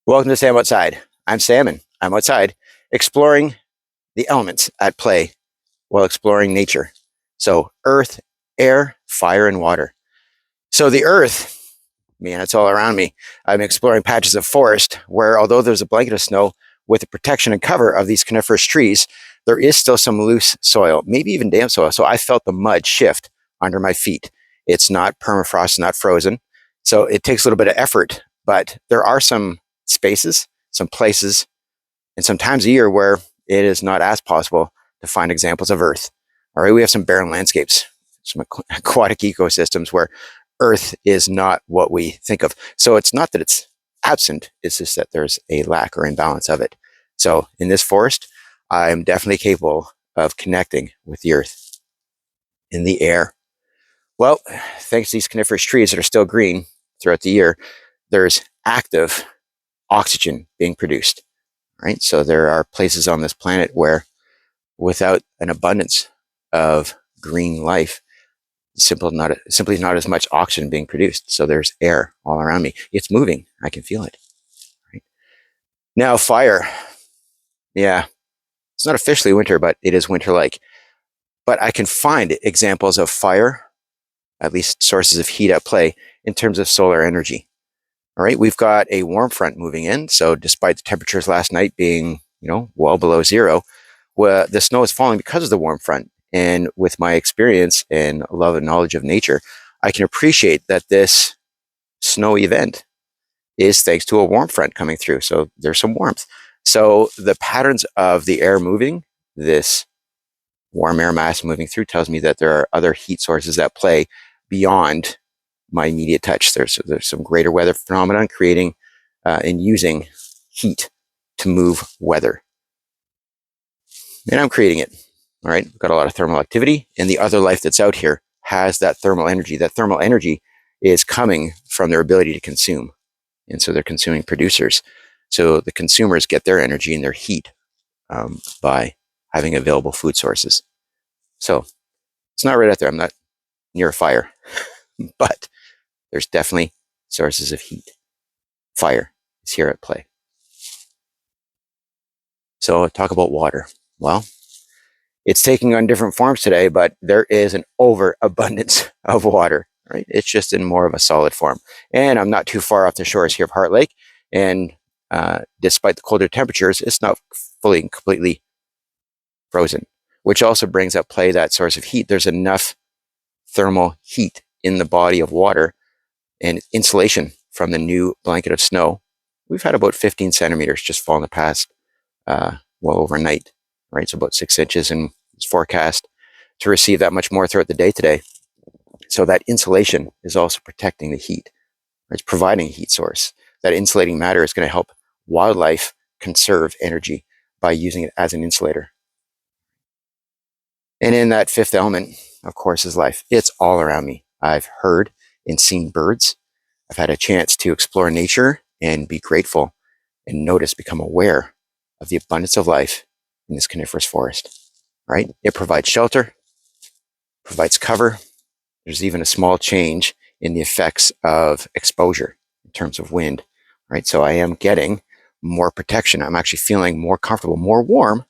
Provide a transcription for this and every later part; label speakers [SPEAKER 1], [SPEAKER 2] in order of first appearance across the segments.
[SPEAKER 1] Welcome to Sam Outside. I'm Sam and I'm outside exploring the elements at play while exploring nature. So earth, air, fire, and water. So the earth, man, it's all around me. I'm exploring patches of forest where, although there's a blanket of snow with the protection and cover of these coniferous trees, there is still some loose soil, maybe even damp soil. So I felt the mud shift under my feet. It's not permafrost, not frozen. So it takes a little bit of effort, but there are some spaces, some places, and some times a year where it is not as possible to find examples of earth. All right, we have some barren landscapes, some aquatic ecosystems where earth is not what we think of. So it's not that it's absent, it's just that there's a lack or imbalance of it. So in this forest, I'm definitely capable of connecting with the earth. In the air, well, thanks to these coniferous trees that are still green throughout the year, there's active oxygen being produced, right? So there are places on this planet where without an abundance of green life, simply not as much oxygen being produced. So there's air all around me. It's moving. I can feel it. Right? Now, fire. Yeah, it's not officially winter, but it is winter-like. But I can find examples of fire, at least sources of heat at play, in terms of solar energy. All right, we've got a warm front moving in. So despite the temperatures last night being, well below zero, the snow is falling because of the warm front. And with my experience and love and knowledge of nature, I can appreciate that this snow event is thanks to a warm front coming through. So there's some warmth. So the patterns of the air moving, this warm air mass moving through, tells me that there are other heat sources at play beyond my immediate touch. There's some greater weather phenomenon creating and using heat to move weather. And I'm creating it. All right, we've got a lot of thermal activity, and the other life that's out here has that thermal energy. That thermal energy is coming from their ability to consume. And so they're consuming producers. So the consumers get their energy and their heat by having available food sources. So it's not right out there. I'm not near a fire, but there's definitely sources of heat. Fire is here at play. So talk about water. Well, it's taking on different forms today, but there is an overabundance of water, right? It's just in more of a solid form. And I'm not too far off the shores here of Heart Lake. And despite the colder temperatures, it's not fully and completely frozen, which also brings up play that source of heat. There's enough thermal heat in the body of water and insulation from the new blanket of snow. We've had about 15 centimeters just fall in the past, overnight, right? So about 6 inches, and it's forecast to receive that much more throughout the day today. So that insulation is also protecting the heat. It's providing a heat source. That insulating matter is going to help wildlife conserve energy by using it as an insulator. And in that fifth element, of course, is life. It's all around me. I've heard and seen birds. I've had a chance to explore nature and be grateful and become aware of the abundance of life in this coniferous forest, right? It provides shelter, provides cover. There's even a small change in the effects of exposure in terms of wind, right? So I am getting more protection. I'm actually feeling more comfortable, more warm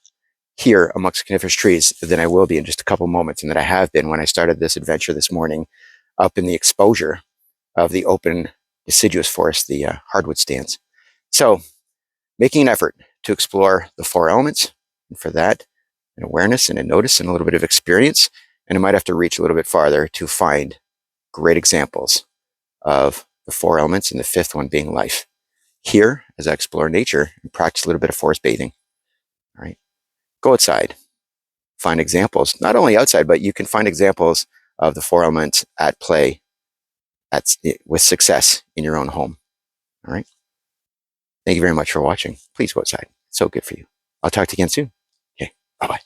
[SPEAKER 1] here amongst coniferous trees than I will be in just a couple moments, and that I have been when I started this adventure this morning up in the exposure of the open deciduous forest, the hardwood stands. So making an effort to explore the four elements, and for that, an awareness and a notice and a little bit of experience, and I might have to reach a little bit farther to find great examples of the four elements, and the fifth one being life. Here, as I explore nature and practice a little bit of forest bathing, all right? Go outside, find examples, not only outside, but you can find examples of the four elements at play with success in your own home, all right? Thank you very much for watching. Please go outside. It's so good for you. I'll talk to you again soon. Okay, bye-bye.